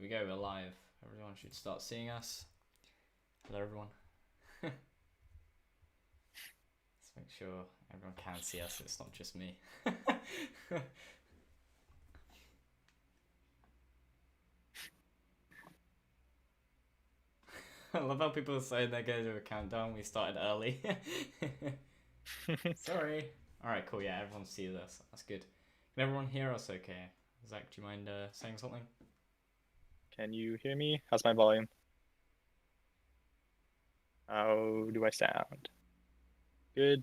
we go, we're live. Everyone should start seeing us. Hello, everyone. Let's make sure everyone can see us. It's not just me. I love how people are saying they're going to do a countdown. We started early. Sorry. Alright, cool. Yeah, everyone sees us. That's good. Can everyone hear us okay? Zach, do you mind saying something? Can you hear me? How's my volume? How do I sound? Good?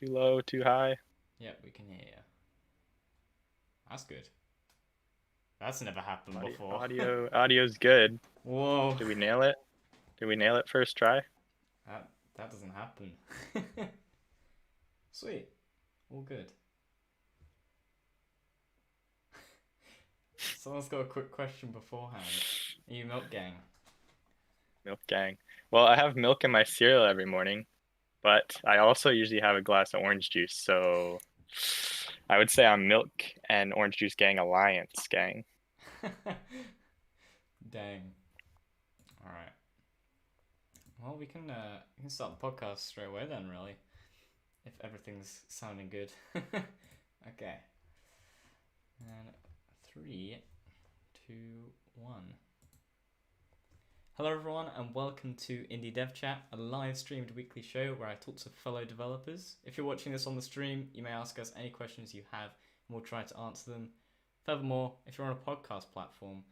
Too low? Too high? Yep, we can hear you. That's good. That's never happened Audio, before. audio's good. Whoa. Did we nail it? Did we nail it first try? That doesn't happen. Sweet. All good. Someone's got a quick question beforehand. Are you Milk Gang? Milk gang. Well, I have milk in my cereal every morning, but I also usually have a glass of orange juice, so I would say I'm milk and orange juice gang alliance gang. Dang. Alright. Well, we can start the podcast straight away then, really. If everything's sounding good. Okay. And 3, 2, 1. Hello everyone and welcome to Indie Dev Chat, a live streamed weekly show where I talk to fellow developers. If you're watching this on the stream, you may ask us any questions you have and we'll try to answer them. Furthermore, if you're on a podcast platform,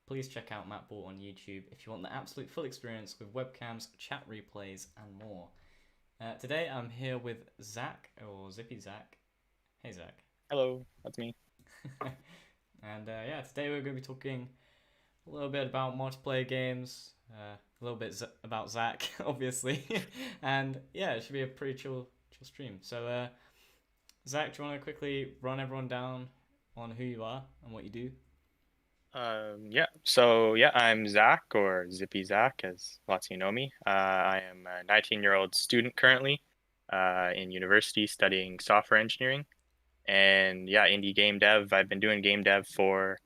please check out Matt Ball on YouTube if you want the absolute full experience with webcams, chat replays and more. Today I'm here with Zach, or Zippy Zach. Hey Zach. Hello, that's me. And yeah, today we're going to be talking a little bit about multiplayer games, a little bit about Zach, obviously, and yeah, it should be a pretty chill stream. So, Zach, do you want to quickly run everyone down on who you are and what you do? Yeah. So yeah, I'm Zach, or Zippy Zach, as lots of you know me. I am a 19-year-old student currently in university studying software engineering. And yeah, indie game dev. I've been doing game dev for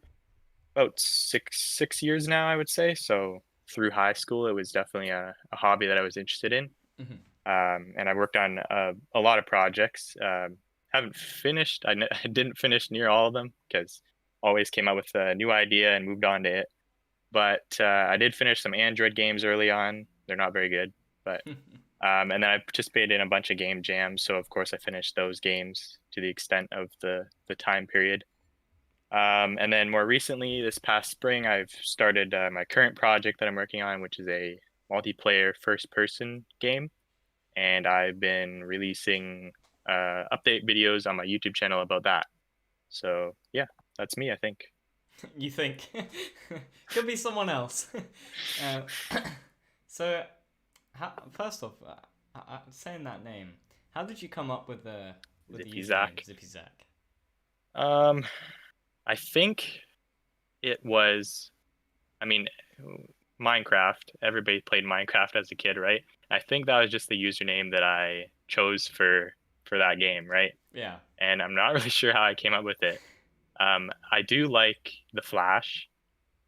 about six years now, I would say. So through high school, it was definitely a hobby that I was interested in. Mm-hmm. And I worked on a lot of projects. Haven't finished. I didn't finish near all of them because always came up with a new idea and moved on to it. But I did finish some Android games early on. They're not very good, but and then I participated in a bunch of game jams. So of course I finished those games to the extent of the time period. And then more recently, this past spring, I've started my current project that I'm working on, which is a multiplayer first-person game, and I've been releasing update videos on my YouTube channel about that. So yeah, that's me, I think. You think? Could be someone else. uh, so, first off, saying that name, how did you come up with the Zippy username Zach. Zippy Zach? Um, I think it was, I mean, Minecraft. Everybody played Minecraft as a kid, right? I think that was just the username that I chose for that game, right? Yeah. And I'm not really sure how I came up with it. I do like the Flash,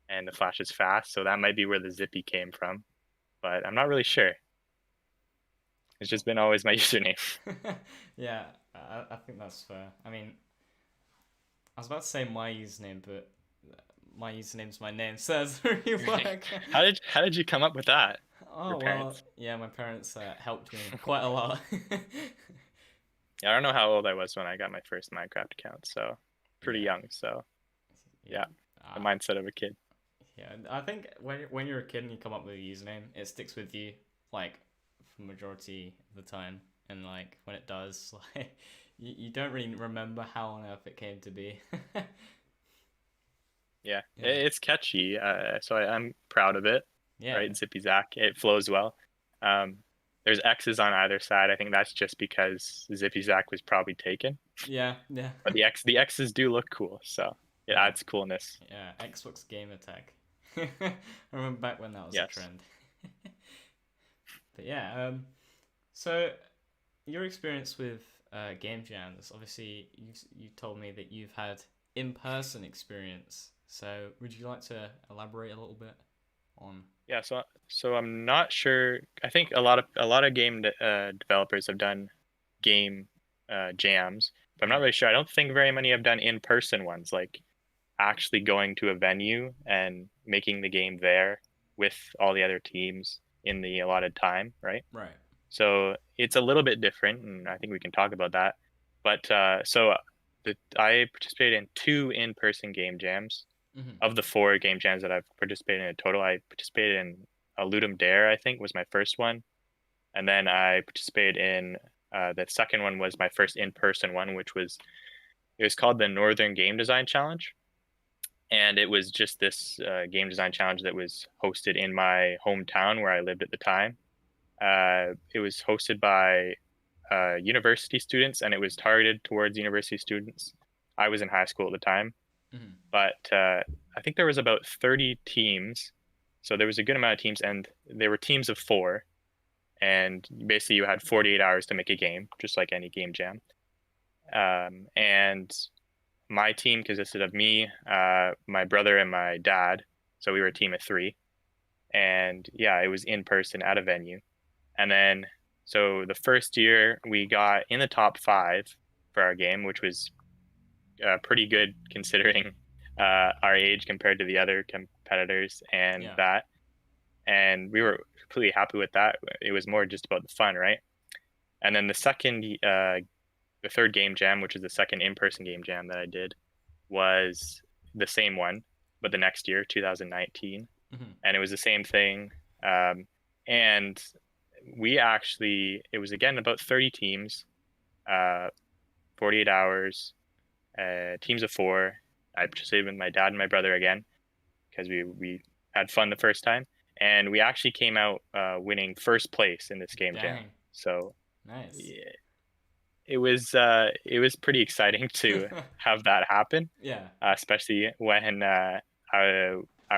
and the Flash is fast, so that might be where the Zippy came from, but I'm not really sure. It's just been always my username. Yeah, I think that's fair. I mean, I was about to say my username, but my username's my name, so it doesn't really work. How did you come up with that? Your Oh well, parents? yeah, my parents helped me quite a lot. Yeah, I don't know how old I was when I got my first Minecraft account, so pretty Yeah, young. So yeah, yeah, the mindset of a kid. yeah. I think when you're a kid and you come up with a username, it sticks with you like for majority of the time, and like when it does, like you don't really remember how on earth it came to be. Yeah, Yeah, it's catchy, so I'm proud of it. yeah, Right, Zippy Zach, it flows well. Um, there's X's on either side. I think that's just because Zippy Zach was probably taken, yeah, yeah, but the X's do look cool, so it yeah. adds coolness. Yeah, Xbox Game Attack. I remember back when that was a Yes. trend. But yeah, so your experience with game jams, obviously you told me that you've had in-person experience. So would you like to elaborate a little bit on? Yeah, so I'm not sure. I think a lot of game developers have done game jams, but I'm not Mm. really sure. I don't think very many have done in-person ones, like actually going to a venue and making the game there with all the other teams in the allotted time, right? Right. So it's a little bit different, and I think we can talk about that. But I participated in two in-person game jams. Hmm. Of the four game jams that I've participated in total, I participated in a Ludum Dare, I think, was my first one, and then I participated in the second one was my first in-person one, which was it was called the Northern Game Design Challenge, and it was just this game design challenge that was hosted in my hometown where I lived at the time. It was hosted by university students, and it was targeted towards university students. I was in high school at the time, Hmm. but I think there was about 30 teams, so there was a good amount of teams, and there were teams of four, and basically you had 48 hours to make a game, just like any game jam. And my team consisted of me, my brother, and my dad, so we were a team of three, and yeah, it was in person at a venue. And then, so the first year we got in the top five for our game, which was pretty good considering our age compared to the other competitors and Yeah. that. And we were completely happy with that. It was more just about the fun, right? And then the third game jam, which is the second in-person game jam that I did, was the same one, but the next year, 2019, Hmm. and it was the same thing. Um, and it was again about 30 teams, uh, 48 hours, teams of four. I participated with my dad and my brother again because we had fun the first time, and we actually came out winning first place in this game jam. Dang. So Nice. yeah, it was pretty exciting to have that happen, Yeah. especially when I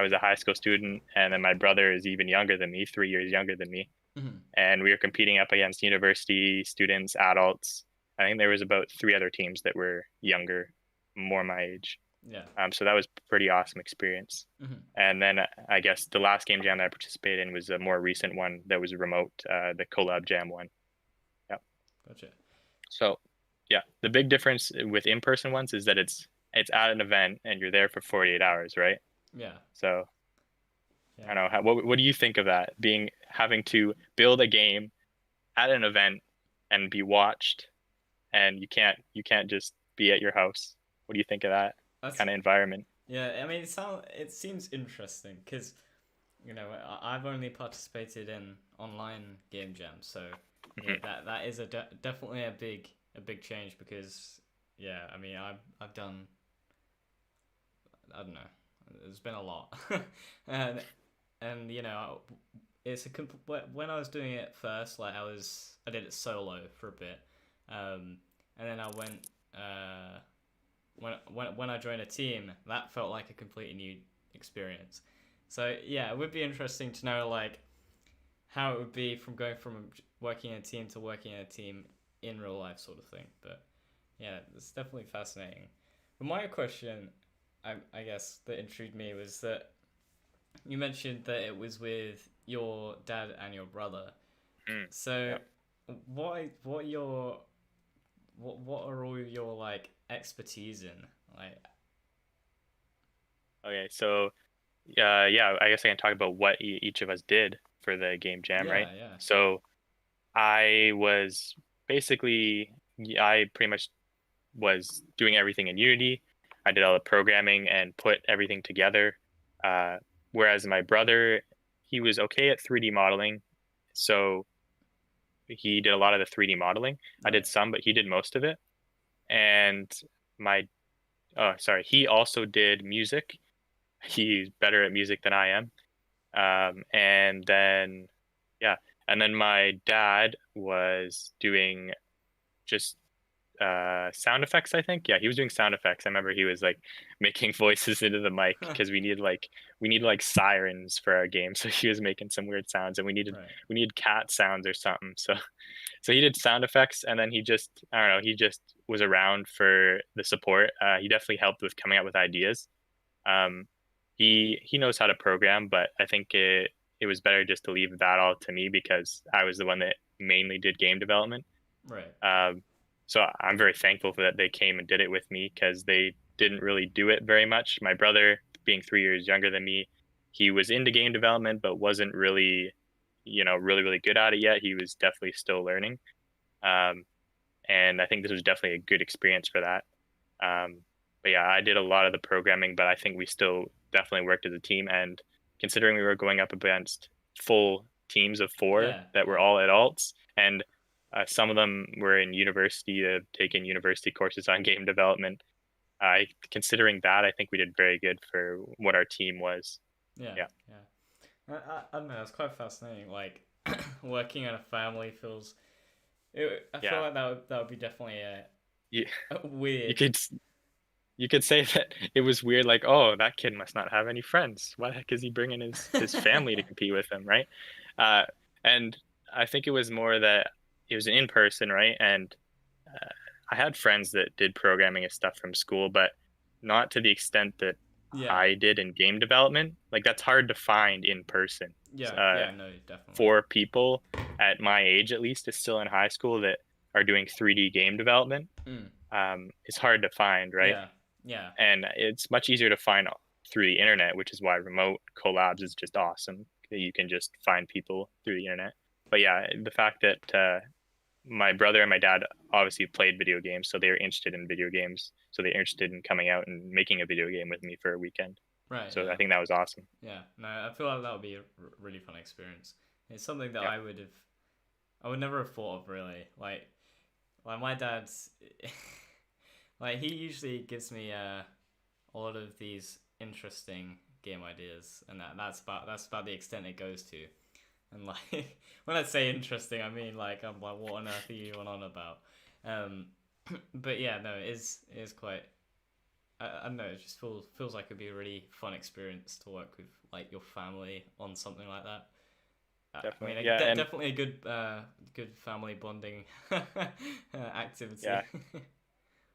was a high school student, and then my brother is even younger than me, 3 years younger than me, Hmm. and we were competing up against university students, adults. I think there was about three other teams that were younger, more my age. Yeah. So that was a pretty awesome experience. Hmm. And then I guess the last game jam that I participated in was a more recent one that was remote, the collab jam one. Yeah. Gotcha. So yeah, the big difference with in-person ones is that it's at an event and you're there for 48 hours, right? Yeah. So I Yeah. don't know what do you think of that, being having to build a game at an event and be watched, and you can't just be at your house. What do you think of that That's kind of environment? yeah. I mean, it seems interesting because I've only participated in online game jams, so yeah, Hmm. that is definitely a big change because yeah, I mean, I've done I don't know, there's been a lot, and it's when I was doing it first, like I did it solo for a bit, and then I went when I joined a team, that felt like a completely new experience. So yeah, it would be interesting to know like how it would be from going from working in a team to working in a team in real life, sort of thing. But yeah, it's definitely fascinating. But my question, I guess that intrigued me was that you mentioned that it was with your dad and your brother. Mm, So yeah. what your what are all your like expertise in? Like Okay, so yeah, I guess I can talk about what each of us did for the game jam, right? yeah, yeah. So I was basically I pretty much was doing everything in Unity. I did all the programming and put everything together. Uh, Whereas my brother, he was okay at 3D modeling, so he did a lot of the 3D modeling. I did Right. some, but he did most of it. And my oh, sorry, he also did music. He's better at music than I am. And then yeah, and then my dad was doing just sound effects, I think. Yeah, he was doing sound effects. I remember he was like making voices into the mic because we need like sirens for our game. So he was making some weird sounds, and Right. we needed cat sounds or something. So he did sound effects, and then he just I don't know, he just was around for the support. He definitely helped with coming up with ideas. Um, he knows how to program, but I think it was better just to leave that all to me because I was the one that mainly did game development. Right. Um, so I'm very thankful for that they came and did it with me because they didn't really do it very much. My brother, being 3 years younger than me, he was into game development but wasn't really, really good at it yet. He was definitely still learning. Um, and I think this was definitely a good experience for that. Um, but yeah, I did a lot of the programming, but I think we still definitely worked as a team. And considering we were going up against full teams of four Yeah. that were Yeah. all adults, and some of them were in university, taking university courses on game development. Considering that, I think we did very good for what our team was. Yeah. Yeah, Yeah. I don't know. It's quite fascinating. Like working in a family feels. I feel yeah. like that would be definitely You a you weird. could say that it was weird, like, oh, that kid must not have any friends. Why the heck is he bringing his family to compete with him, right? Uh, and I think it was more that it was in person, right? And uh, I had friends that did programming and stuff from school, but not to the extent that Yeah. I did in game development. Like that's hard to find in person. Yeah. Uh, Yeah. No. Definitely. for people at my age, at least, is still in high school that are doing 3D game development. Mm. It's hard to find, right? Yeah. Yeah. And it's much easier to find through the internet, which is why remote collabs is just awesome. You can just find people through the internet. But yeah, the fact that my brother and my dad obviously played video games, so they were interested in video games. So they're interested in coming out and making a video game with me for a weekend. Right. So I Yeah. think that was awesome. Yeah. No. I feel like that would be a really fun experience. It's something that Yeah, I would never have thought of really. Like my dad's, like he usually gives me a lot of these interesting game ideas, and that's about the extent it goes to. And like when I say interesting, I mean like I'm like, what on earth are you on about? Um, but yeah, no, it is quite. I don't know. It just feels like it'd be a really fun experience to work with like your family on something like that. I mean, definitely. Yeah, and definitely a good family bonding activity. yeah,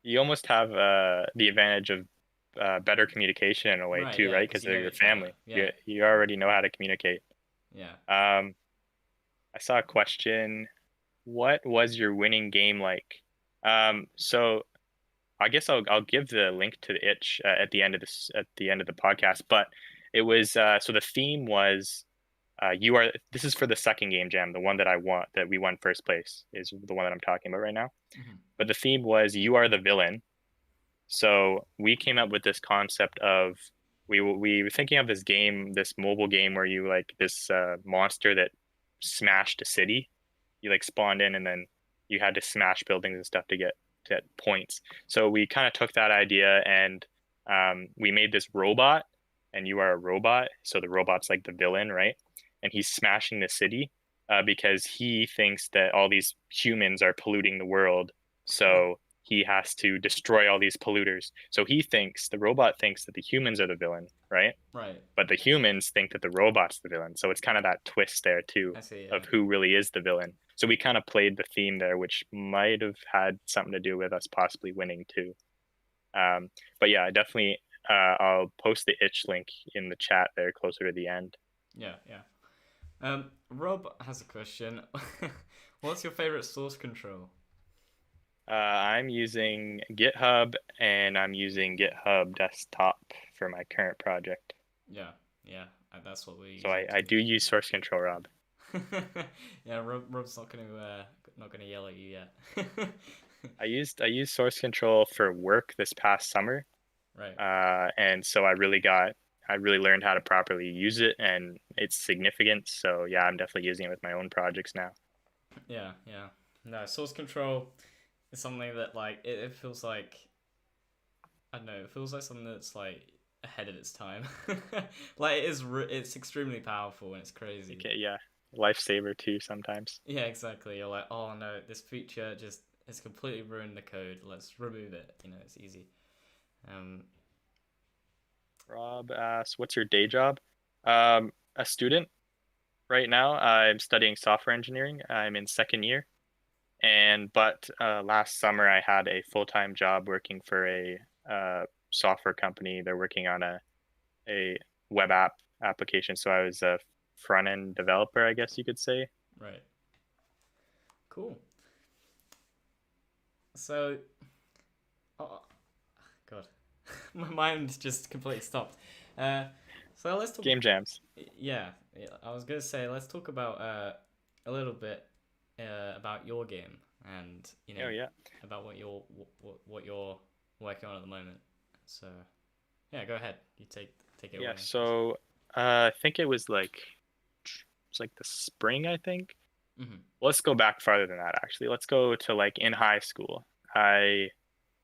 you almost have the advantage of better communication in a way Right? too, Yeah, right? because Because you they're know your each other. family. Yeah, You already know how to communicate. yeah. Um, I saw a question. What was your winning game like? So I guess I'll give the link to the itch at the end of the podcast. But it was so the theme was you are. This is for the second game jam, the one that we won first place is the one that I'm talking about right now. Hmm. But the theme was you are the villain. So we came up with this concept of we were thinking of this game, this mobile game where you like this monster that smashed a city. You like spawned in and then you had to smash buildings and stuff to get points. So we kind of took that idea and we made this robot, and you are a robot. So the robot's like the villain, right? And he's smashing the city because he thinks that all these humans are polluting the world. So he has to destroy all these polluters. So the robot thinks that the humans are the villain, right? Right. But the humans think that the robot's the villain. So it's kind of that twist there too I see. Yeah. of who really is the villain. So we kind of played the theme there, which might have had something to do with us possibly winning too. Um, but yeah, definitely, I'll post the itch link in the chat there closer to the end. Yeah. Yeah. Rob has a question. What's your favorite source control? I'm using GitHub and I'm using GitHub Desktop for my current project. Yeah. Yeah. That's what we're So using I do use source control, Rob. too. Yeah. Rob's not gonna yell at you yet. I used source control for work this past summer, Right. and so I really learned how to properly use it and its significance. So yeah, I'm definitely using it with my own projects now. Yeah. Yeah. No, source control is something that like it feels like I don't know. It feels like something that's like ahead of its time. Like it's extremely powerful and it's crazy. Okay, yeah, lifesaver too sometimes. Yeah, exactly. You're like, oh no, this feature just has completely ruined the code. Let's remove it. You know, it's easy. Um, Rob asks, "What's your day job?" A student right now. I'm studying software engineering. I'm in second year, and but last summer I had a full time job working for a software company. They're working on a web application. So I was a front end developer, I guess you could say. Right. Cool. So, oh, God, my mind just completely stopped. Uh, so let's talk. Game jams. Yeah, I was gonna say let's talk about a little bit about your game and Oh yeah. about what you're working on at the moment. So yeah, go ahead. You take it Yeah. away. So I think it's like the spring, I think. Mm-hmm. Let's go back farther than that actually. Let's go to like in high school. I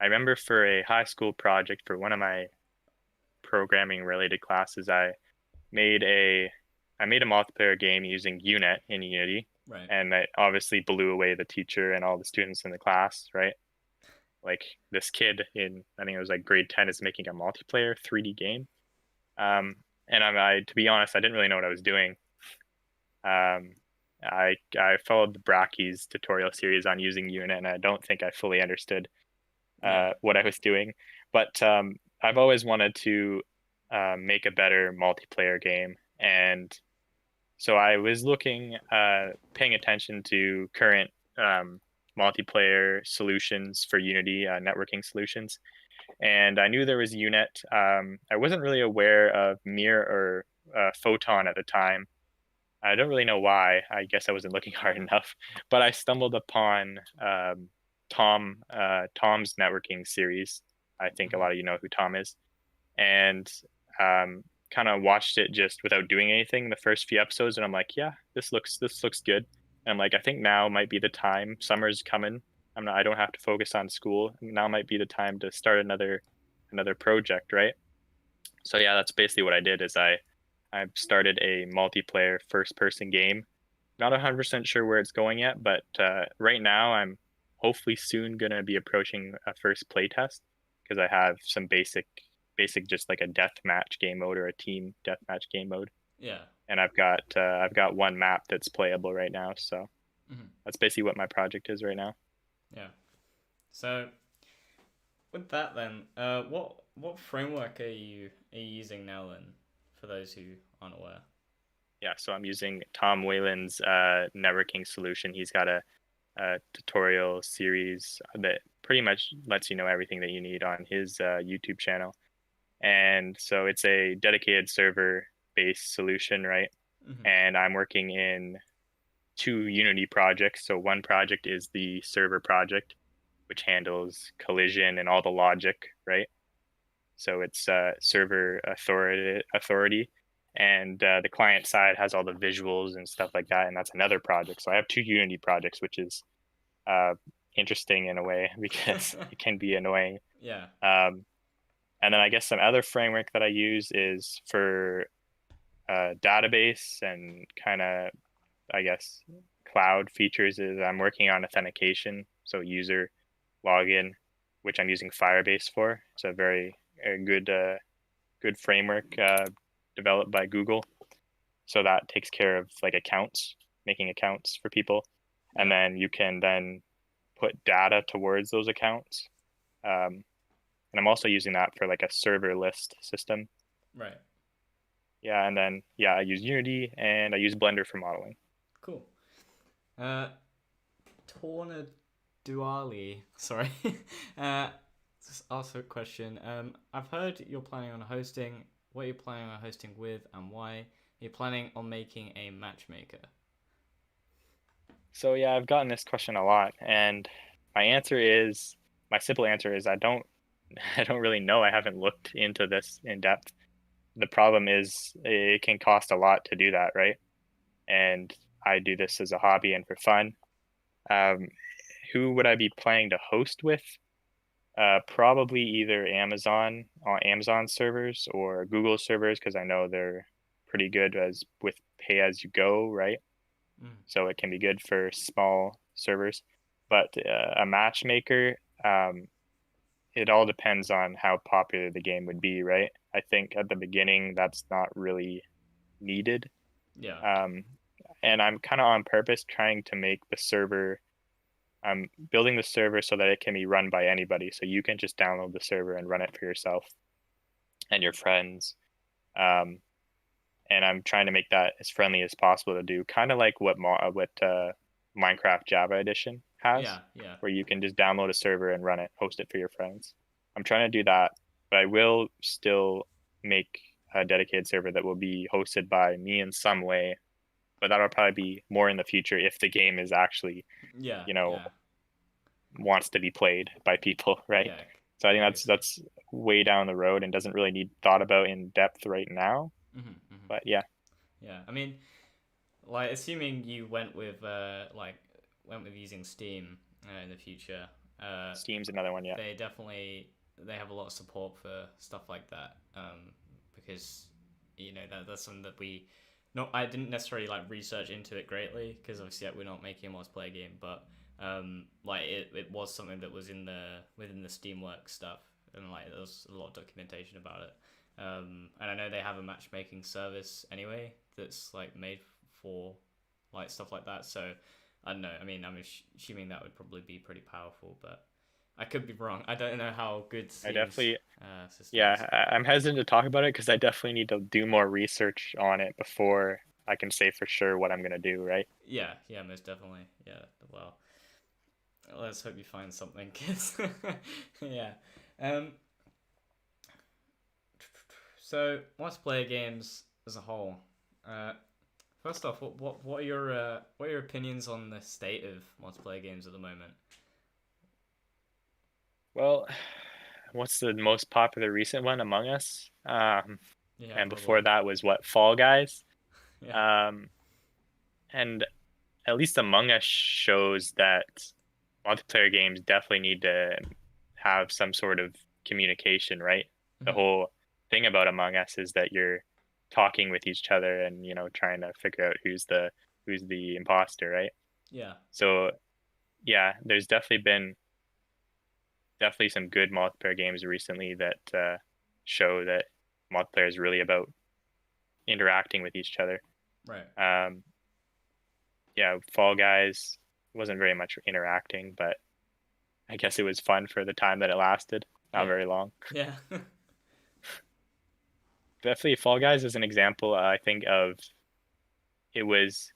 remember for a high school project for one of my programming related classes, made a I made a multiplayer game using Unit in Unity, Right. and that obviously blew away the teacher and all the students in the class, right? Like this kid in I think it was like grade 10 is making a multiplayer 3D game. Um, and I to be honest, I didn't really know what I was doing. Um, I followed the Brackeys tutorial series on using Unit, and I don't think I fully understood Yeah. what I was doing. But I've always wanted to make a better multiplayer game, and so I was paying attention to current multiplayer solutions for Unity, networking solutions, and I knew there was Unit. I wasn't really aware of Mir or Photon at the time. I don't really know why. I guess I wasn't looking hard enough, but I stumbled upon Tom's networking series. I think a Mm-hmm. lot of you know who Tom is, and kind of watched it just without doing anything the first few episodes, and I'm like, yeah, this looks good. And I'm like, I think now might be the time. Summer's coming. I don't have to focus on school. Now might be the time to start another project, right? So yeah, that's basically what I did. I started a multiplayer first person game. Not 100% sure where it's going yet, but right now I'm hopefully soon going to be approaching a first playtest because I have some basic just like a death match game mode or a team death match game mode, Yeah. and I've got one map that's playable right now. So Mm-hmm. that's basically what my project is right now. Yeah. So with that then, what framework are you using now then? For those who aren't aware. Yeah, so I'm using Tom Whalen's networking solution. He's got a tutorial series that pretty much lets you know everything that you need on his YouTube channel. And so it's a dedicated server based solution, right? Mm-hmm. And I'm working in two Unity projects. So one project is the server project, which handles collision and all the logic, right? So it's server authority, and the client side has all the visuals and stuff like that, and that's another project. So I have two Unity projects, which is uh, interesting in a way because it can be annoying. Yeah. Um, and then I guess some other framework that I use is for database and kind of, I guess, cloud features is I'm working on authentication, so user login, which I'm using Firebase for. It's a good framework developed by Google. So that takes care of like accounts, making accounts for people, and Yeah. then you can then put data towards those accounts. And I'm also using that for like a server list system. Right. Yeah, and then yeah, I use Unity and I use Blender for modeling. Cool. Uh, Torna Duali. Sorry. uh, just ask a question. I've heard you're planning on hosting. What are you planning on hosting with, and why? You're planning on making a matchmaker. So yeah, I've gotten this question a lot, and my simple answer is I don't I don't really know. I haven't looked into this in depth. The problem is it can cost a lot to do that, right? And I do this as a hobby and for fun. Um, who would I be planning to host with? Probably either Amazon on Amazon servers or Google servers because I know they're pretty good as with pay as you go, right? Mm. So it can be good for small servers. But a matchmaker, it all depends on how popular the game would be, right? I think at the beginning that's not really needed. Yeah. Um, and I'm kind of on purpose trying to make the server. I'm building the server so that it can be run by anybody. So you can just download the server and run it for yourself and your friends. And I'm trying to make that as friendly as possible to do, kind of like what Minecraft Java Edition has, Yeah, yeah, where you can just download a server and run it, host it for your friends. I'm trying to do that, but I will still make a dedicated server that will be hosted by me in some way, but that'll probably be more in the future if the game is actually, yeah, you know, yeah, wants to be played by people, right? yeah. So I think Yeah, that's way down the road and doesn't really need thought about in depth right now. mm-hmm. But yeah, Yeah. I mean, like, assuming you went with using Steam in the future, uh, Steam's another one. Yeah, they definitely they have a lot of support for stuff like that. Because that's something that we not I didn't necessarily like research into it greatly because obviously we're not making a multiplayer game, but like it was something that was within the Steamworks stuff, and like there was a lot of documentation about it. And I know they have a matchmaking service anyway that's like made for like stuff like that. So I don't know. I mean, I'm assuming that would probably be pretty powerful, but I could be wrong. I don't know how good I Steam's definitely system is. yeah, I'm hesitant to talk about it because I definitely need to do more research on it before I can say for sure what I'm gonna do, right? Yeah, yeah, most definitely. Yeah, well, let's hope you find something, kids. Yeah. Um. So multiplayer games as a whole. Uh. First off, what are your opinions on the state of multiplayer games at the moment? Well, what's the most popular recent one? Among Us. Yeah, And before probably. that was what, Fall Guys. Yeah. Um, and at least Among Us shows that multiplayer games definitely need to have some sort of communication, right? The Mm-hmm. whole thing about Among Us is that you're talking with each other and, trying to figure out who's the imposter, right? Yeah. So yeah, there's definitely some good multiplayer games recently that show that multiplayer is really about interacting with each other. Right. Um, yeah, Fall Guys wasn't very much interacting, but I guess it was fun for the time that it lasted. Not Yeah. very long. Yeah. Definitely, Fall Guys is an example, I think, of it was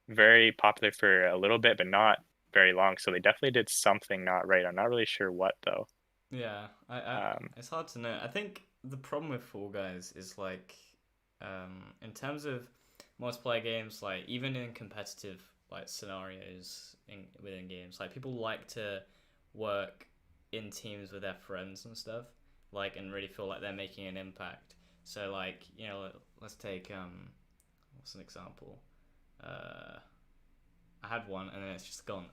very popular for a little bit, but not very long. So they definitely did something not right. I'm not really sure what though. Yeah. Um, It's hard to know. I think the problem with Fall Guys is like, in terms of multiplayer games, like even in competitive like scenarios within games, like people like to work in teams with their friends and stuff, like and really feel like they're making an impact. So like let's take what's an example? Uh, I had one and then it's just gone.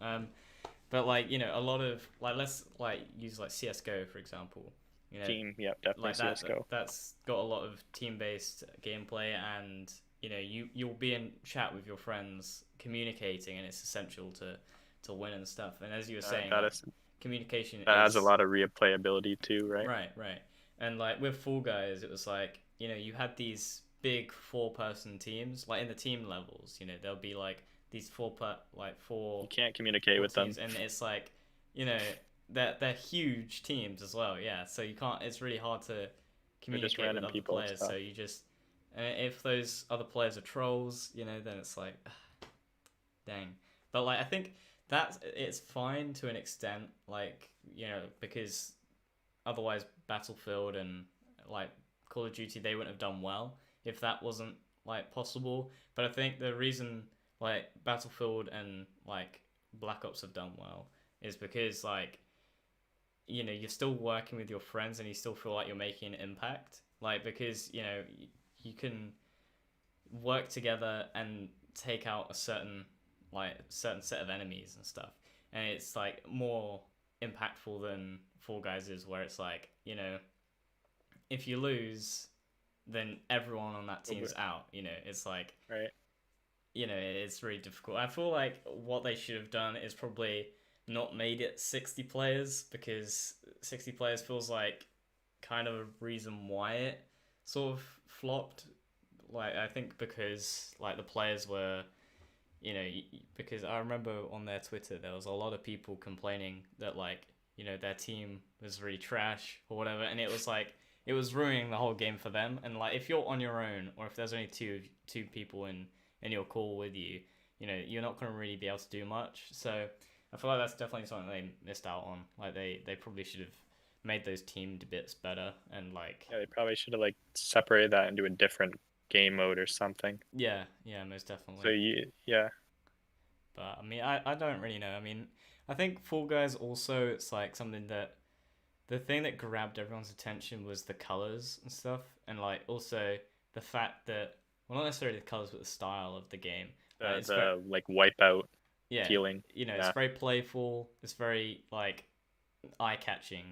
But like a lot of like let's like use like CS:GO for example. You know, Team, yep, definitely like CS:GO. that's got a lot of team based gameplay, and you'll be in chat with your friends communicating, and it's essential to win and stuff. And as you were saying, That like is communication that has a is lot of replayability too, right? right. And like with Fall Guys, it was like you had these big four-person teams, like in the team levels. There'll be like these You can't communicate four with them. teams, and it's like you know they're huge teams as well. Yeah, so you can't. It's really hard to They're just communicate with random other people and players. So stuff. you just and if those other players are trolls, then it's like dang. But like I think it's fine to an extent, like because otherwise Battlefield and like Call of Duty they wouldn't have done well if that wasn't like possible. But I think the reason like Battlefield and like Black Ops have done well is because like you're still working with your friends and you still feel like you're making an impact, like because you can work together and take out a certain set of enemies and stuff, and it's like more impactful than Fall Guys is, where it's like if you lose, then everyone on that team's out. It's like Right. it's really difficult. I feel like what they should have done is probably not made it 60 players, because 60 players feels like kind of a reason why it sort of flopped. Like I think because like the players were because I remember on their Twitter there was a lot of people complaining that like their team was really trash or whatever, and it was like it was ruining the whole game for them. And like if you're on your own, or if there's only two people in your call with you, you're not gonna really be able to do much. So I feel like that's definitely something they missed out on. Like they probably should have made those teamed bits better and like Yeah, they probably should have like separated that into a different game mode or something. yeah, most So definitely. yeah, But I mean, I don't really know. I mean, I think Fall Guys also it's like something that the thing that grabbed everyone's attention was the colors and stuff, and like also the fact that well, not necessarily the colors, but the style of the game. Like it's very the like wipeout yeah, feeling. it's Yeah, very playful. It's very like eye catching,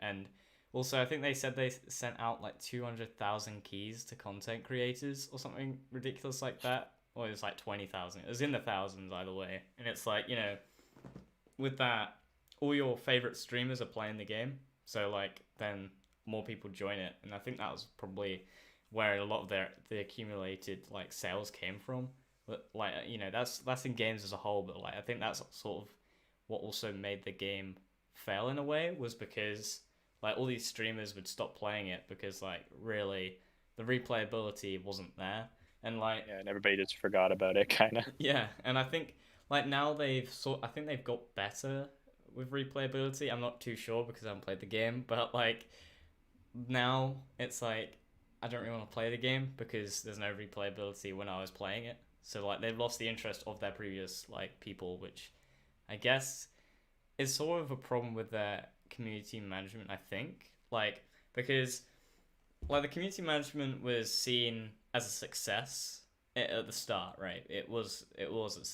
and also I think they said they sent out like 200,000 keys to content creators or something ridiculous like that. Or it was like 20,000. It was in the thousands either way. And it's like, with that, all your favorite streamers are playing the game. So like then more people join it. And I think that was probably where a lot of the accumulated like sales came from. But like that's in games as a whole, but like I think that's sort of what also made the game fail in a way was because like all these streamers would stop playing it because like really the replayability wasn't there. And like yeah, and everybody just forgot about it, kind of. yeah, and I think like now I think they've got better with replayability. I'm not too sure because I haven't played the game, but like now it's like I don't really want to play the game because there's no replayability when I was playing it. So like they've lost the interest of their previous like people, which I guess is sort of a problem with their community management, I think. Like because like the community management was seen as a success at the start, right? It was a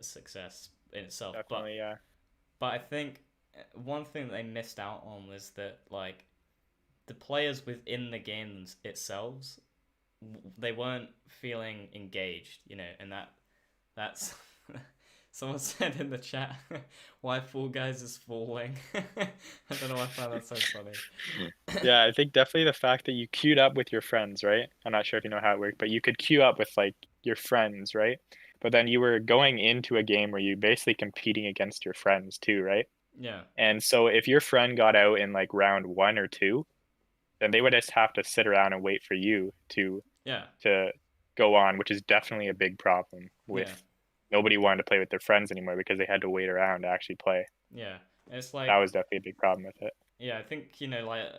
success in itself, Definitely, yeah. but I think one thing that they missed out on was that like the players within the games itself, they weren't feeling engaged, and that's someone said in the chat why Fall Guys is falling. I don't know why I found that so funny. Yeah, I think definitely the fact that you queued up with your friends, right? I'm not sure if you know how it worked, but you could queue up with like your friends, right? But then you were going into a game where you basically competing against your friends too, right? Yeah, And so if your friend got out in like round one or two, then they would just have to sit around and wait for you yeah, to go on, which is definitely a big problem with yeah, nobody wanted to play with their friends anymore because they had to wait around to actually play. yeah. And it's That like was definitely a big problem with it. yeah, I think like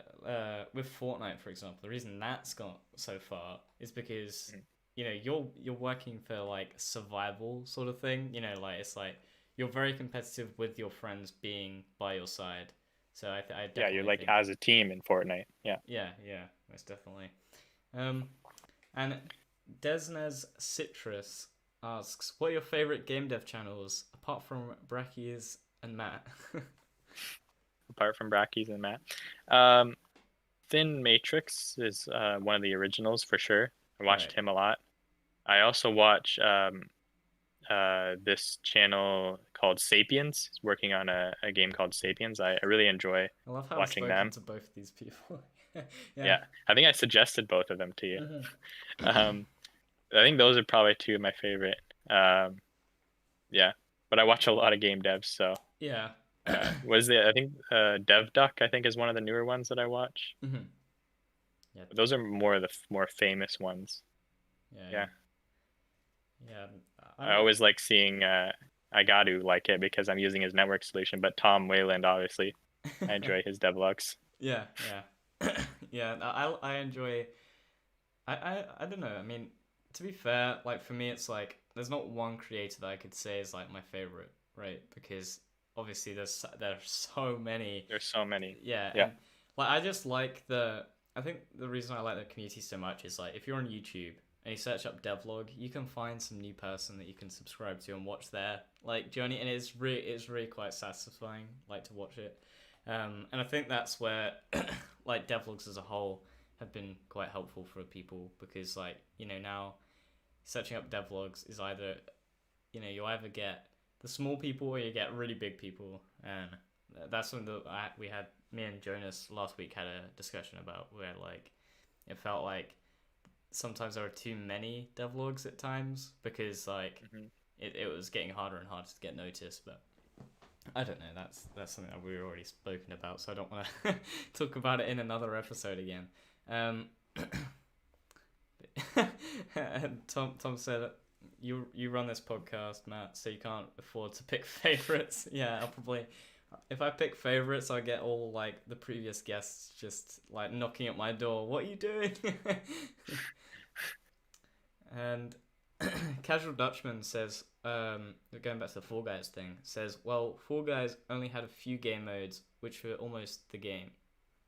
with Fortnite, for example, the reason that's got so far is because Mm. you're working for like survival sort of thing. Like it's like you're very competitive with your friends being by your side. So I Yeah, you're definitely like think as a team in Fortnite. Yeah. yeah, most definitely. Um, and Desnes Citrus asks, "What are your favorite game dev channels apart from Brackies and Matt?" Apart from Brackies and Matt. Um, Thin Matrix is one of the originals for sure. I watched Right. him a lot. I also watch this channel called Sapiens. He's working on a game called Sapiens. I really enjoy I love how I've watching spoken them. to both of these people. Yeah. Yeah, I think I suggested both of them to you. Hmm. Um, I think those are probably two of my favorite. Um, yeah, but I watch a lot of game devs. So Yeah. what is the I think Dev Duck I think is one of the newer ones that I watch. Hmm. Yeah. But those are more of the more famous ones. Yeah. Yeah, Yeah. I I'm. always like seeing. I got to like it because I'm using his network solution. But Tom Wayland, obviously, I enjoy his devlogs. Yeah. Yeah. Yeah. I enjoy. I don't know. I mean, to be fair, like for me, it's like there's not one creator that I could say is like my favorite, right? Because obviously there's so many. There's so many. Yeah, Yeah. and like I just like the. I think the reason I like the community so much is like if you're on YouTube and you search up devlog, you can find some new person that you can subscribe to and watch their like journey, and it's really quite satisfying like to watch it. And I think that's where like devlogs as a whole have been quite helpful for people because like now searching up devlogs is either you either get the small people or you get really big people, and that's something that we had me and Jonas last week had a discussion about where like it felt like sometimes there were too many devlogs at times because like Hmm. it was getting harder and harder to get noticed. But I don't know, that's something that we've already spoken about, so I don't want to talk about it in another episode again. Um, and Tom said, you run this podcast, Matt, so you can't afford to pick favorites. Yeah, I'll probably, if I pick favorites, I'll get all like the previous guests just like knocking at my door. What are you doing? And Casual Dutchman says, going back to the Fall Guys thing, says, well, Fall Guys only had a few game modes, which were almost the game.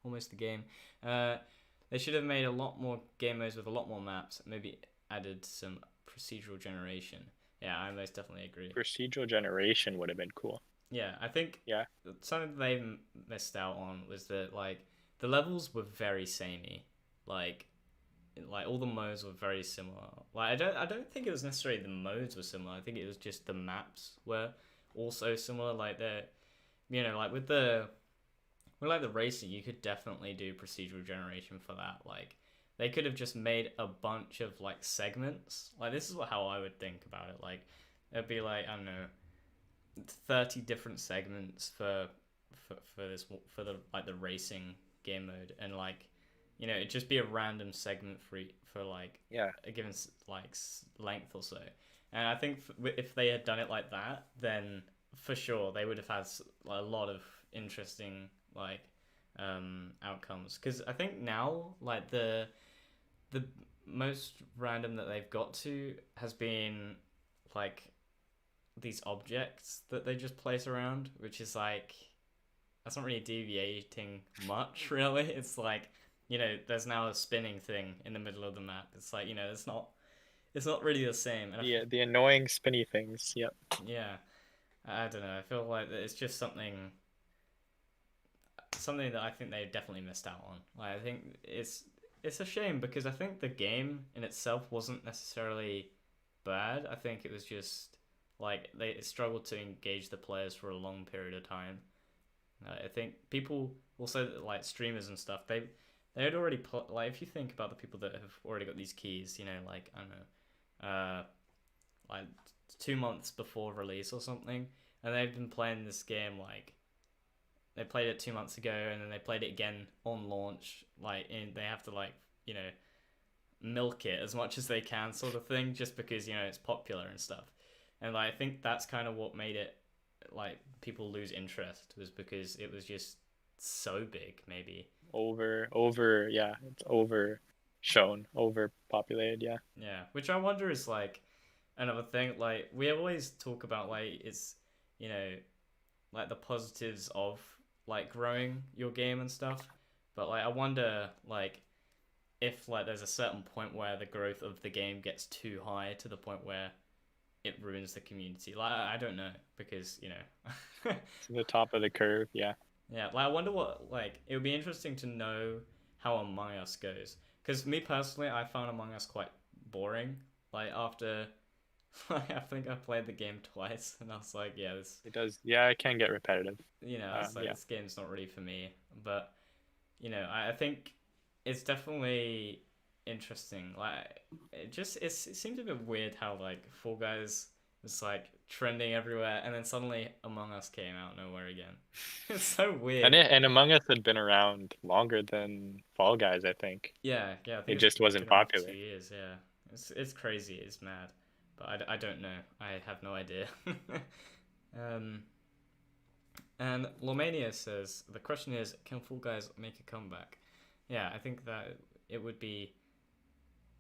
Almost the game. They should have made a lot more game modes with a lot more maps, maybe added some procedural generation. Yeah, I most definitely agree. Procedural generation would have been cool. Yeah, I think Yeah. something they missed out on was that, like, the levels were very samey. Like all the modes were very similar. Like I don't think it was necessarily the modes were similar. I think it was just the maps were also similar. Like like with the racing, you could definitely do procedural generation for that. Like they could have just made a bunch of like segments. Like this is how I would think about it. Like it'd be like, I don't know, 30 different segments for the like the racing game mode, and like, it'd just be a random segment for like a given like length or so. And I think if they had done it like that, then for sure they would have had a lot of interesting like outcomes. Because I think now like the most random that they've got to has been like these objects that they just place around, which is like, that's not really deviating much really. It's like, there's now a spinning thing in the middle of the map. It's like, it's not really the same. And The annoying spinny things. Yep. yeah, I don't know. I feel like it's just something that I think they definitely missed out on. Like, I think it's a shame, because I think the game in itself wasn't necessarily bad. I think it was just like they struggled to engage the players for a long period of time. I think people also, like streamers and stuff, they had already like, if you think about the people that have already got these keys, like, I don't know, like 2 months before release or something, and they've been playing this game, like they played it 2 months ago, and then they played it again on launch, like, and they have to like, milk it as much as they can, sort of thing, just because it's popular and stuff. And like, I think that's kind of what made it like people lose interest, was because it was just so big, maybe Yeah, it's overshown, overpopulated. yeah, which I wonder is like another thing. Like we always talk about, like, it's like the positives of like growing your game and stuff, but like I wonder, like, if like there's a certain point where the growth of the game gets too high to the point where it ruins the community. Like I don't know, because It's the top of the curve. Yeah. Yeah, like I wonder what, like, it would be interesting to know how Among Us goes. Because me personally, I found Among Us quite boring. Like after, like, I think I played the game twice, and I was like, yeah, this, It does. Yeah, it can get repetitive. it's like, Yeah. this game's not really for me. But I think it's definitely interesting. Like it seems a bit weird how like Fall Guys was like trending everywhere, and then suddenly Among Us came out of nowhere again. It's so weird. And Among Us had been around longer than Fall Guys, I think. Yeah, I It think just wasn't been around for popular. 2 years. Yeah, it's crazy. It's mad, but I don't know. I have no idea. And Lomania says the question is, can Fall Guys make a comeback? Yeah, I think that it would be.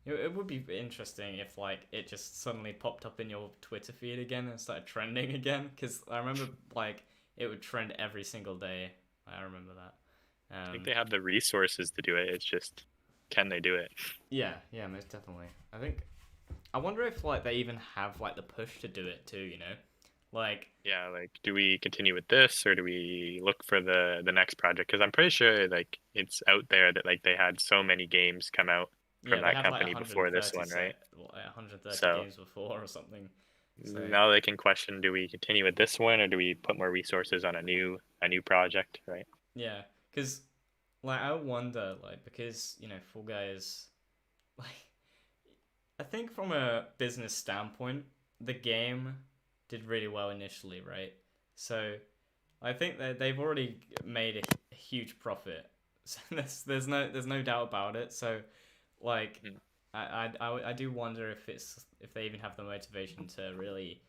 It would be interesting if like it just suddenly popped up in your Twitter feed again and started trending again. Because I remember like it would trend every single day. I remember that. I think they have the resources to do it. It's just, can they do it? Yeah, most definitely. I wonder if like they even have like the push to do it too. Like, Yeah, like, do we continue with this, or do we look for the next project? Because I'm pretty sure like it's out there that like they had so many games come out from they that have company before this one, right? Like 130 So games before or something. So now they can question: do we continue with this one, or do we put more resources on a new project, right? yeah, because like I wonder, like, because Fall Guys, like, I think from a business standpoint, the game did really well initially, right? So I think that they've already made a huge profit So there's no doubt about it. So like Mhm. I do wonder if they even have the motivation to really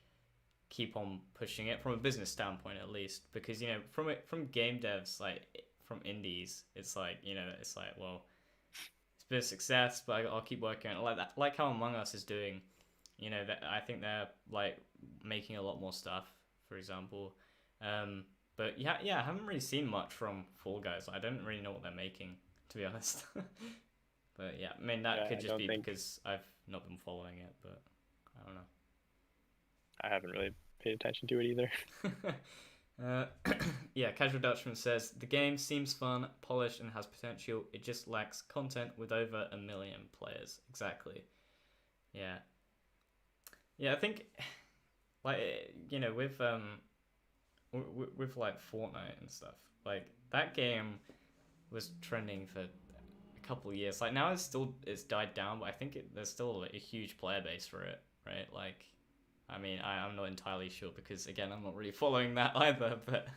keep on pushing it from a business standpoint at least, because from game devs, like from indies, it's like it's like, well, it's been a success, but I'll keep working on it, like that, like how Among Us is doing. That I think they're like making a lot more stuff, for example. um but yeah, I haven't really seen much from Fall Guys. I don't really know what they're making, to be honest. But yeah, I mean, that Yeah, could I just don't be think because I've not been following it, but I don't I haven't really paid attention to it either. know. Yeah, Casual Dutchman says the game seems fun, polished, and has potential. It just lacks content with over 1 million players. Exactly. Yeah, yeah. I think like with like Fortnite and stuff, like that game was trending for a couple of years. Like now it's died down, but I think there's still like, a huge player base for it, right? Like, I mean, I'm not entirely sure because again, I'm not really following that either. But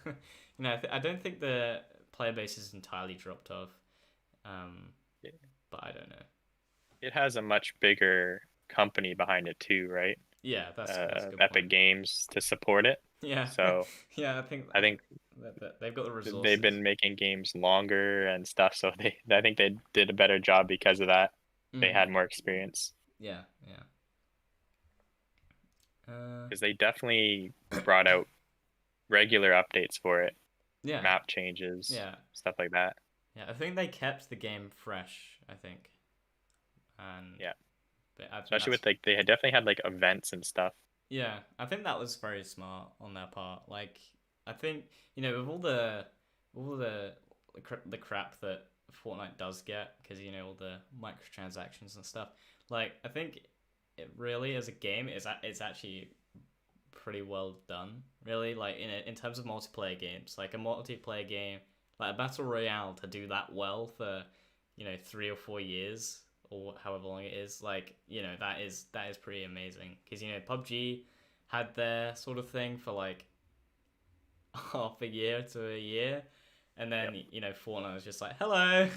I don't think the player base has entirely dropped off. Um, It, but I don't know. it has a much bigger company behind it too, right? Yeah, that's a good point. Epic Games to support it. Yeah, So yeah, I think that they've got the they've resources. been making games longer and stuff. So I think they did a better job because of that. They Mm-hmm. had more experience Yeah, yeah. Uh, because they definitely brought out regular updates for it, yeah, map changes, yeah, stuff like that. yeah. I think they kept the game fresh. I think, and Yeah, I think especially that's with like they had definitely had like events and stuff. yeah. I think that was very smart on their part. Like, I think with all the crap that Fortnite does get, because all the microtransactions and stuff. Like, I think it really, as a game, it's actually pretty well done. Really, like in terms of multiplayer games, like a multiplayer game, like a battle royale, to do that well for 3 or 4 years or however long it is, like that is pretty amazing. Because PUBG had their sort of thing for like half a year to a year, and Yep. then Fortnite was just like, hello.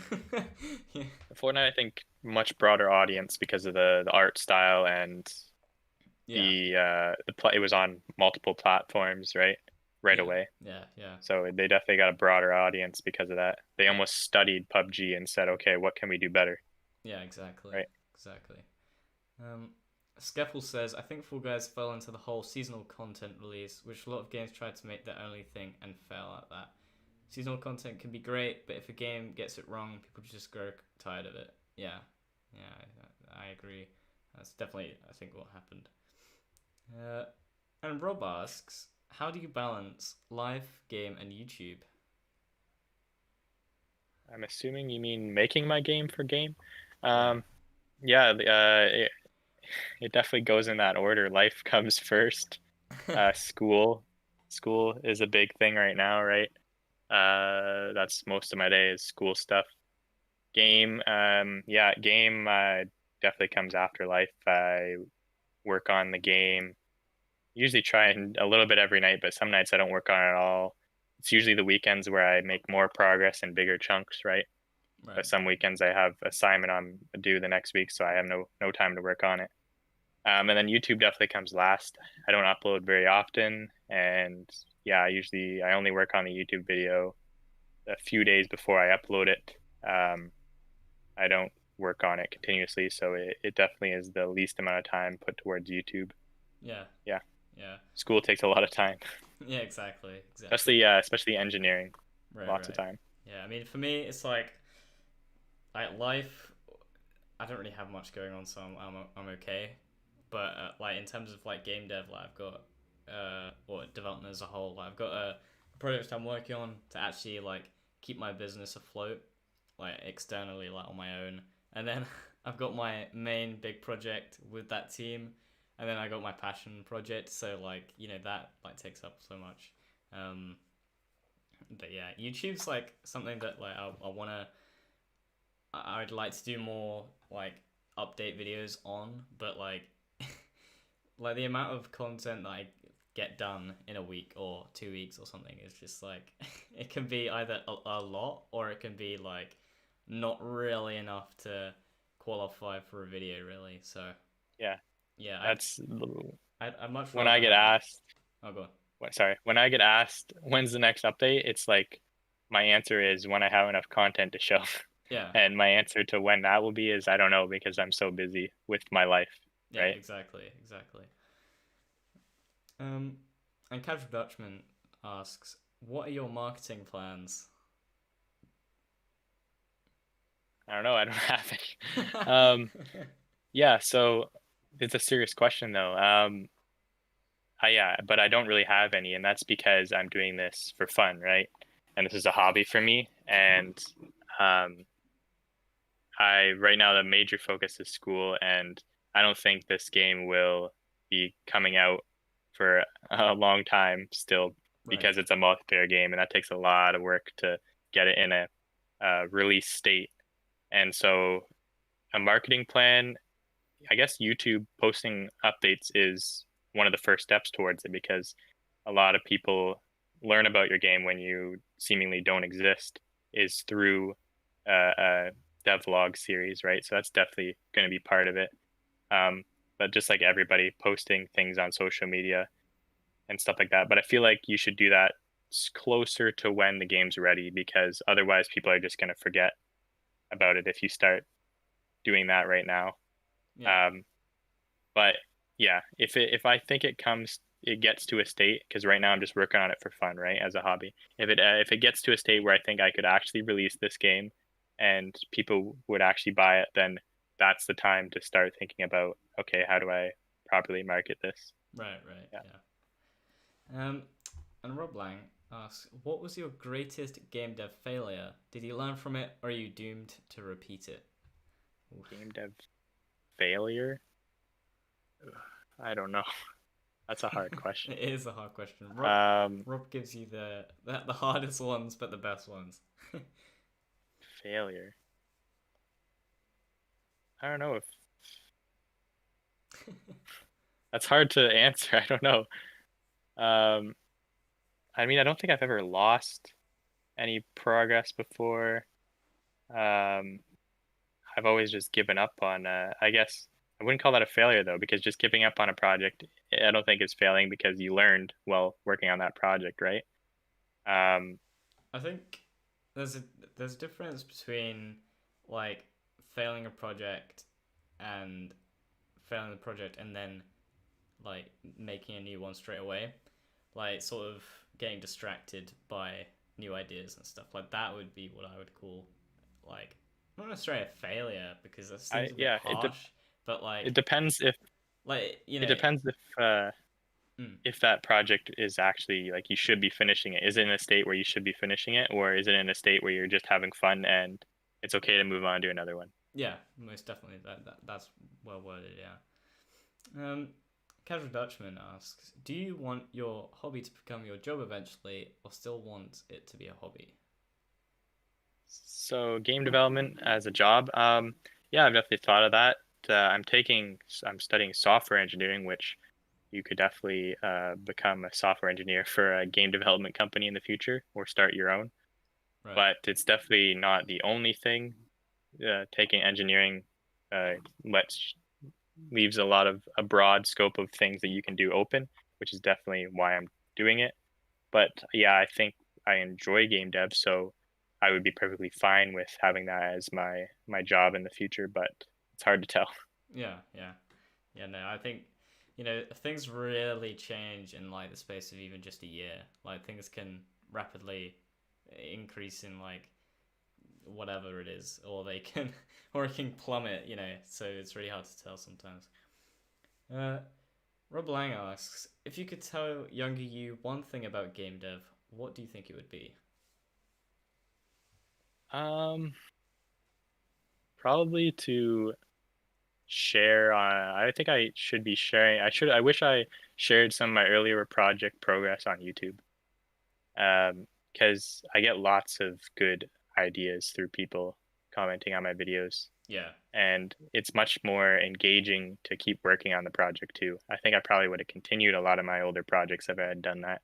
Yeah. Fortnite, I think, much broader audience because of the art style and Yeah, the play. It was on multiple platforms, right yeah, away. yeah, yeah, So they definitely got a broader audience because of that. They yeah, almost studied PUBG and said, okay, what can we do better, yeah, exactly, right? exactly. Um, Skeppel says, I think Fall Guys fell into the whole seasonal content release, which a lot of games tried to make their only thing and fail at that. Seasonal content can be great, but if a game gets it wrong, people just grow tired of it. Yeah, yeah, I agree. That's definitely, I think, what happened. Uh, and Rob asks, how do you balance live, game, and YouTube? I'm assuming you mean making my game for game. Yeah, Um, yeah, it definitely goes in that order. Life comes first. School, school is a big thing right now, right? That's most of my day is school stuff. Game, yeah, game definitely comes after life. I work on the game. Usually try and a little bit every night, but some nights I don't work on it at all. It's usually the weekends where I make more progress in bigger chunks, right? right, But some weekends I have assignment on due the next week, so I have no time to work on it. And then YouTube definitely comes last. I don't upload very often, and yeah, I only work on the YouTube video a few days before I upload it. Um, I don't work on it continuously, so it definitely is the least amount of time put towards YouTube. yeah, Yeah, yeah, school takes a lot of time, yeah, exactly, exactly. especially engineering, Right, lots of right. time. Yeah, I mean, for me, it's like life. I don't really have much going on, so I'm okay. But like in terms of like game dev, like I've got or development as a whole, like I've got a project I'm working on to actually like keep my business afloat, like externally, like on my own. And then I've got my main big project with that team, and then I got my passion project. So like that like takes up so much. Um, but yeah, YouTube's like something that like I wanna I'd like to do more like update videos on, but like like the amount of content that I get done in a week or 2 weeks or something. It's just like it can be either a lot or it can be like not really enough to qualify for a video, really. So Yeah, yeah, that's I'd much when rather I get have. asked. Oh, go on. Sorry, when I get asked when's the next update, it's like my answer is when I have enough content to show. Yeah, And my answer to when that will be is I don't know because I'm so busy with my life, yeah, right? exactly. Um, and Casual Dutchman asks, "What are your marketing plans?" I don't know. I don't have any. Yeah, so it's a serious question though. Yeah, but I don't really have any, and that's because I'm doing this for fun, right? And this is a hobby for me, and um, I right now the major focus is school, and I don't think this game will be coming out for a long time still Right. because it's a multiplayer game, and that takes a lot of work to get it in a release state. And so a marketing plan, I guess YouTube posting updates is one of the first steps towards it because a lot of people learn about your game when you seemingly don't exist is through a devlog series, right? So that's definitely going to be part of it. But just like everybody posting things on social media and stuff like that. But I feel like you should do that closer to when the game's ready because otherwise people are just going to forget about it if you start doing that right now. Yeah. Um, But yeah, if I think it gets to a state because right now I'm just working on it for fun, right, as a hobby. If it gets to a state where I think I could actually release this game and people would actually buy it, then that's the time to start thinking about okay, how do I properly market this? Right. Yeah, Yeah. And Rob Lang asks, "What was your greatest game dev failure? Did you learn from it, or are you doomed to repeat it?" Oof. game dev failure. I don't know. That's a hard question. It is a hard question. Um, Rob gives you the hardest ones, but the best ones. Failure. I don't know if that's hard to answer. I don't know. Um, I mean, I don't think I've ever lost any progress before. Um, I've always just given up on. I guess I wouldn't call that a failure though, because just giving up on a project, I don't think is failing because you learned while working on that project, right? Um, I think there's a there's a difference between like failing a project and failing the project and then like making a new one straight away. Like sort of getting distracted by new ideas and stuff. Like that would be what I would call like not necessarily a failure because that seems a bit yeah, harsh, but it depends like it depends mm, if that project is actually like you should be finishing it. Is it in a state where you should be finishing it, or is it in a state where you're just having fun and it's okay to move on to another one? yeah, most definitely that's well worded. Yeah. Casual Dutchman asks, "Do you want your hobby to become your job eventually, or still want it to be a hobby?" So game development as a job, yeah, I've definitely thought of that. I'm studying software engineering, which you could definitely become a software engineer for a game development company in the future or start your own. Right. But it's definitely not the only thing. Taking engineering uh, lets leaves a lot of a broad scope of things that you can do open, which is definitely why I'm doing it. But yeah, I think I enjoy game dev, so I would be perfectly fine with having that as my job in the future, but it's hard to tell. Yeah. No, I think things really change in like the space of even just a year. Like things can rapidly increase in like whatever it is, or they can or it can plummet. So it's really hard to tell sometimes. Uh, Rob Lang asks, "If you could tell younger you one thing about game dev, what do you think it would be?" Um, Probably to share I think I should be sharing I wish I shared some of my earlier project progress on YouTube. Because I get lots of good ideas through people commenting on my videos. Yeah. and it's much more engaging to keep working on the project too. I think I probably would have continued a lot of my older projects if I had done that.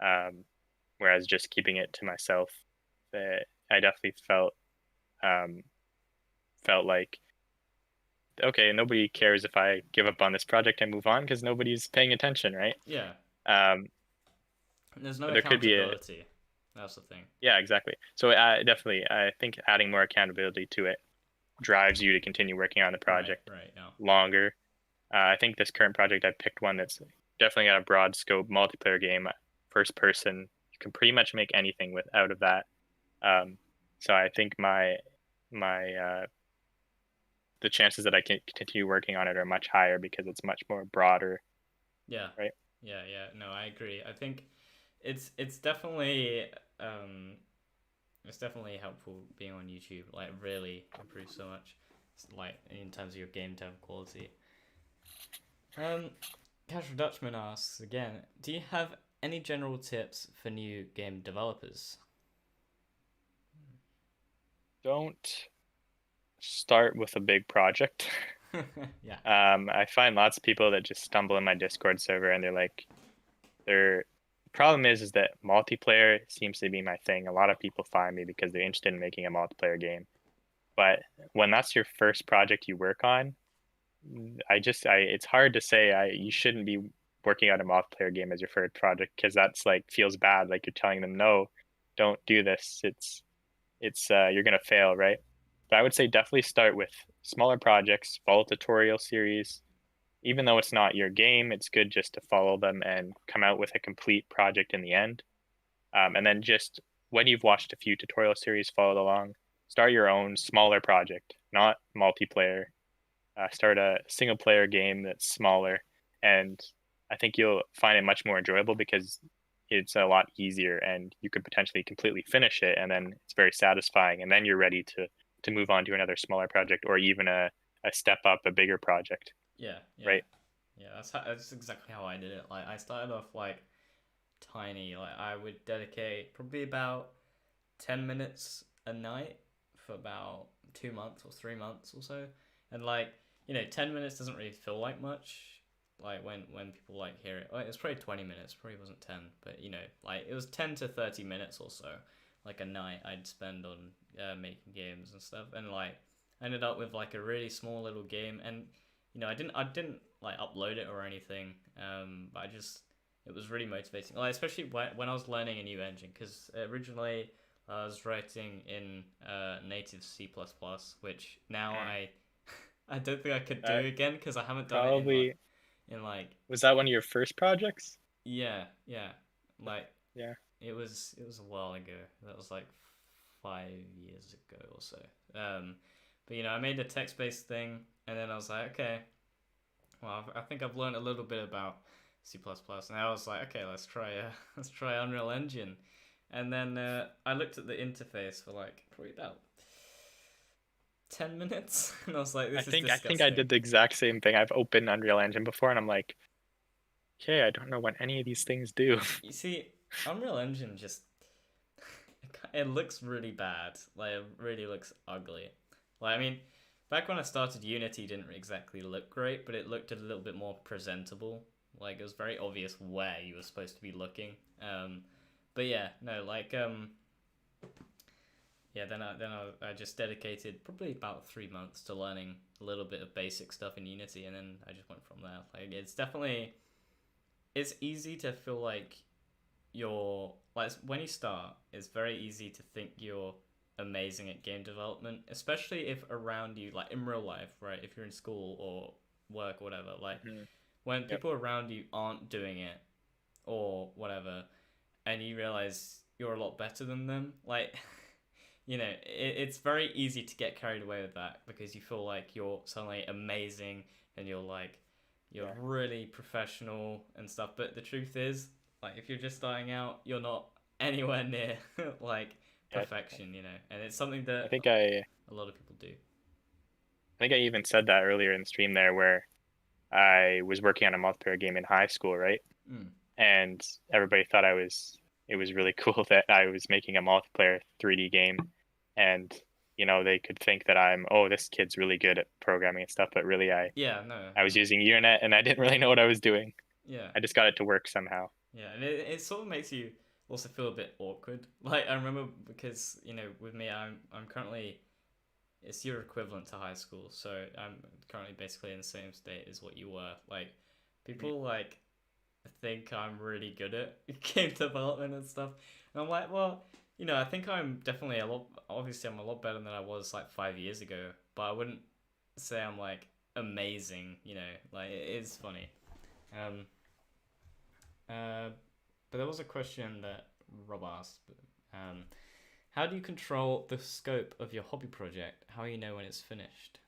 Um, Whereas just keeping it to myself, I definitely um, felt like, okay, nobody cares if I give up on this project and move on because nobody's paying attention, right? Yeah. Um, And there's no but there could be a accountability. That's the thing. Yeah, exactly. So definitely, I think adding more accountability to it drives you to continue working on the Right. project Right. Yeah. longer. I think this current project, I picked one that's definitely got a broad scope multiplayer game, first person. You can pretty much make anything with out of that. Um, so I think my the chances that I can continue working on it are much higher because it's much more broader, Yeah. right? Yeah. Yeah. No, I agree. I think it's definitely um it's definitely helpful being on YouTube. Like, really improves so much. Like, in terms of your game dev quality. Um, Casual Dutchman asks again, do you have any general tips for new game developers? Don't start with a big project. Yeah. I find lots of people that just stumble in my Discord server and they're the problem is that multiplayer seems to be my thing. A lot of people find me because they're interested in making a multiplayer game. But when that's your first project you work on, I it's hard to say you shouldn't be working on a multiplayer game as your first project because that's like feels bad. Like you're telling them, no, don't do this. It's you're gonna fail, right? But I would say definitely start with smaller projects, follow tutorial series. Even though it's not your game, it's good just to follow them and come out with a complete project in the end. And then just when you've watched a few tutorial series, followed along, start your own smaller project, not multiplayer. Start a single player game that's smaller, and I think you'll find it much more enjoyable because it's a lot easier, and you could potentially completely finish it, and then it's very satisfying, and then you're ready to move on to another smaller project or even a step up, a bigger project, Yeah. Yeah. right? Yeah. That's exactly how I did it. Like, I started off like tiny. Like, I would dedicate probably about 10 minutes a night for about 2 months or 3 months or so, and like, 10 minutes doesn't really feel like much. Like, when people like hear it, like, it's probably 20 minutes. Probably wasn't 10, but like, it was 10 to 30 minutes or so, like a night I'd spend on making games and stuff, and like I ended up with like a really small little game, and I didn't like upload it or anything, but I just it was really motivating, like, especially when I was learning a new engine, because originally I was writing in native C++, which now Mm. I don't think I could do That again because I haven't done it probably in like, was that one of your first projects? yeah, yeah, like, Yeah. it was a while ago. That was like 5 years ago or so. But I made a text based thing, and then I was like, okay, well, I think I've learned a little bit about C++, and I was like, okay, let's try let's try Unreal Engine, and then I looked at the interface for like probably about 10 minutes, and I was like, I this is think I think I disgusting. did the exact same thing. I've opened Unreal Engine before and I'm like, okay, I don't know what any of these things do. You see, Unreal Engine just it looks really bad. Like, it really looks ugly. Like, I mean, back when I started, Unity didn't exactly look great, but it looked a little bit more presentable. Like, it was very obvious where you were supposed to be looking. But yeah, no, like, yeah. Then I just dedicated probably about 3 months to learning a little bit of basic stuff in Unity, and then I just went from there. Like, it's easy to feel like you're like, when you start, it's very easy to think you're amazing at game development, especially if around you, like in real life, right? If you're in school or work or whatever, like Mhm. when Yep. people around you aren't doing it or whatever, and you realize you're a lot better than them, like, it's very easy to get carried away with that because you feel like you're suddenly amazing, and you're Yeah. really professional and stuff. But the truth is, like, if you're just starting out, you're not anywhere near like Yeah. perfection, and it's something I that think I a lot of people do. I think I even said that earlier in the stream there where I was working on a multiplayer game in high school, right? Mm. And everybody thought it was really cool that I was making a multiplayer 3D game. And they could think that oh, this kid's really good at programming and stuff, but really Yeah, no. I was using Ethernet and I didn't really know what I was doing. Yeah. I just got it to work somehow. Yeah, and it sort of makes you also feel a bit awkward. Like I remember because, with me I'm currently it's your equivalent to high school, so I'm currently basically in the same state as what you were. Like people like think I'm really good at game development and stuff. And I'm like, well, I think I'm definitely obviously I'm a lot better than I was like 5 years ago, but I wouldn't say I'm like amazing, like it is funny. Um, but there was a question that Rob asked. Um, how do you control the scope of your hobby project? How do you know when it's finished?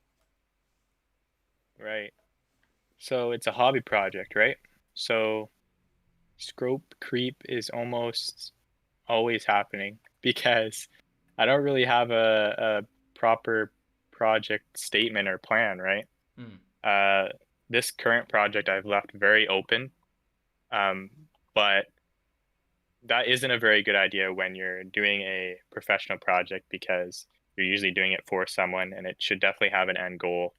Right. So it's a hobby project, right? So scope creep is almost always happening because I don't really have a proper project statement or plan, right? Mm, Uh, this current project I've left very open, um, but that isn't a very good idea when you're doing a professional project because you're usually doing it for someone and it should definitely have an end goal.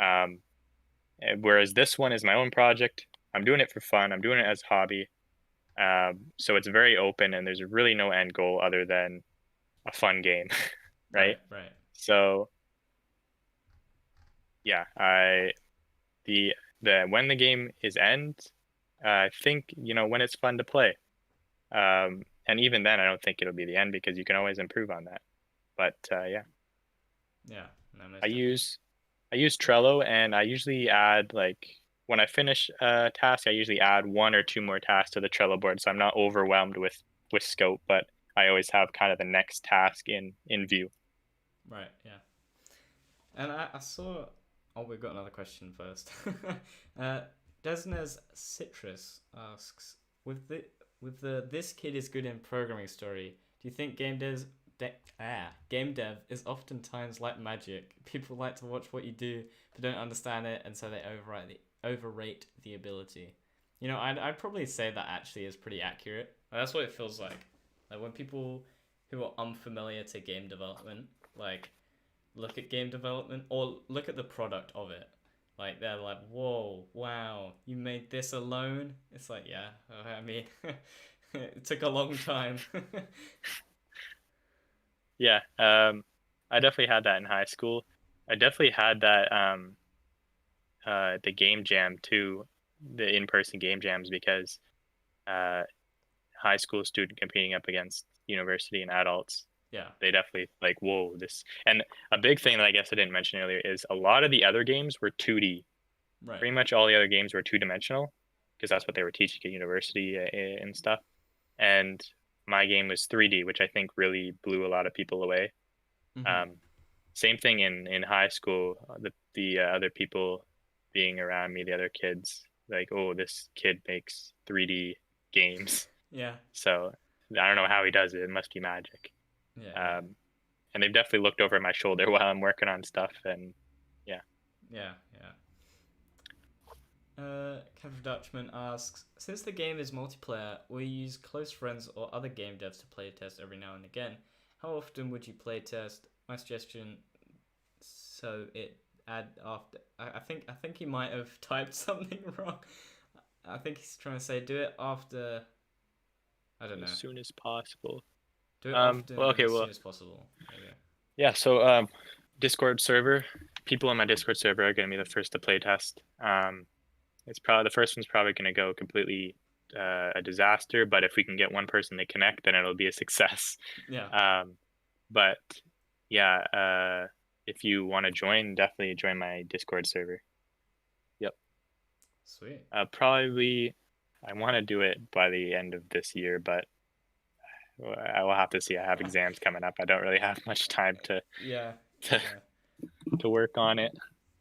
Um, whereas this one is my own project. I'm doing it for fun. I'm doing it as a hobby. So it's very open and there's really no end goal other than a fun game, right? right, right. So yeah, the when the game is end, I think when it's fun to play. And even then, I don't think it'll be the end because you can always improve on that. But yeah, Yeah, no, I most definitely. use I use Trello, and I usually add like when I finish a task, I usually add one or two more tasks to the Trello board, so I'm not overwhelmed with scope. But I always have kind of the next task in view. Right, yeah. And I saw. Oh, we've got another question first. uh, Desnes Citrus asks, with the this kid is good in programming story. Do you think game dev is oftentimes like magic? People like to watch what you do but don't understand it, and so they overrate the ability. I'd probably say that actually is pretty accurate. That's what it feels like. Like when people who are unfamiliar to game development, like look at game development or look at the product of it. Like they're like, whoa, wow, you made this alone? It's like, yeah, I mean, it took a long time. Yeah, I definitely had that in high school. I definitely had that the game jam too, the in-person game jams because uh, high school student competing up against university and adults, Yeah, they definitely like, whoa, this. And a big thing that I guess I didn't mention earlier is a lot of the other games were 2D. right. Pretty much all the other games were two-dimensional because that's what they were teaching at university and stuff. And my game was 3D, which I think really blew a lot of people away. Mm-hmm. Um, Same thing in high school. The other people being around me, the other kids, like, oh, this kid makes 3D games. Yeah, So I don't know how he does it. It must be magic. yeah, yeah, Um, and they've definitely looked over my shoulder while I'm working on stuff. And yeah, yeah, yeah. Kevin Dutchman asks, since the game is multiplayer, will you use close friends or other game devs to play test every now and again? How often would you play test? My suggestion, so it add after. I think he might have typed something wrong. I think he's trying to say do it after. I don't as know. soon as possible. Do it Well, often and okay, as well, soon as possible. There you go. yeah. So Discord server, people on my Discord server are going to be the first to play test. It's probably the first one's probably going to go completely a disaster, but if we can get one person to connect, then it'll be a success. Yeah. Um, but yeah, if you want to join, definitely join my Discord server. Yep. Sweet. Probably I want to do it by the end of this year, but I will have to see. I have exams coming up. I don't really have much time Yeah. to, Yeah. to work on it,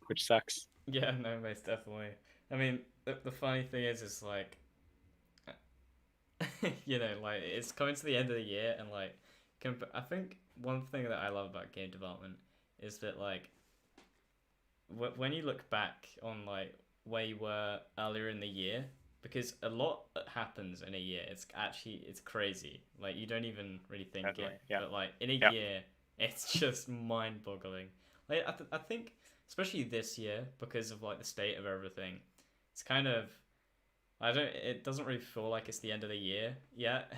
which sucks. Yeah. No, most definitely. I mean, the funny thing is like, like it's coming to the end of the year, and like, I think one thing that I love about game development is that like, when you look back on like where you were earlier in the year, because a lot happens in a year. It's crazy. Like you don't even really think Definitely. it, Yeah. but like in a Yeah. year, It's just mind-boggling. Like I think, especially this year, because of like the state of everything, it's kind of I don't. It doesn't really feel like it's the end of the year yet.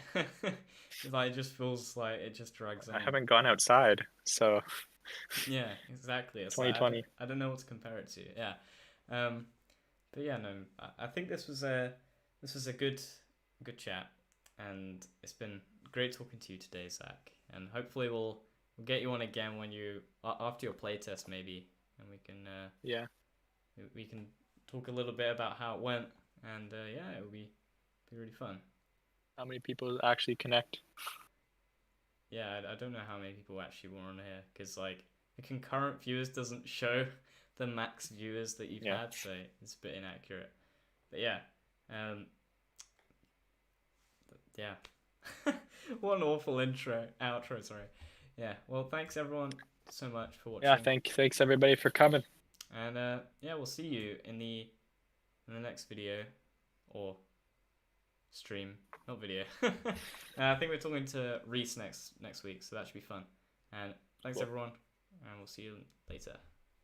It's like it just feels like it just drags I on. haven't gone outside, so Yeah, exactly. It's like 2020. I don't know what to compare it to. Yeah, um, but yeah, no. I think this was a good chat, and it's been great talking to you today, Zach. And hopefully we'll get you on again when you after your playtest maybe, and Yeah. we can talk a little bit about how it went, and yeah, it'll be really fun. How many people actually connect? Yeah, I don't know how many people actually were on here because like the concurrent viewers doesn't show the max viewers that you've Yeah. had, so it's a bit inaccurate. But yeah, um, yeah. What an awful outro. Sorry. Yeah. Well, thanks everyone so much for Yeah. watching, Thanks everybody for coming. and yeah, we'll see you in the next video or stream, not video. I think we're talking to Reese next week, so that should be fun. And thanks Cool. everyone, and we'll see you later.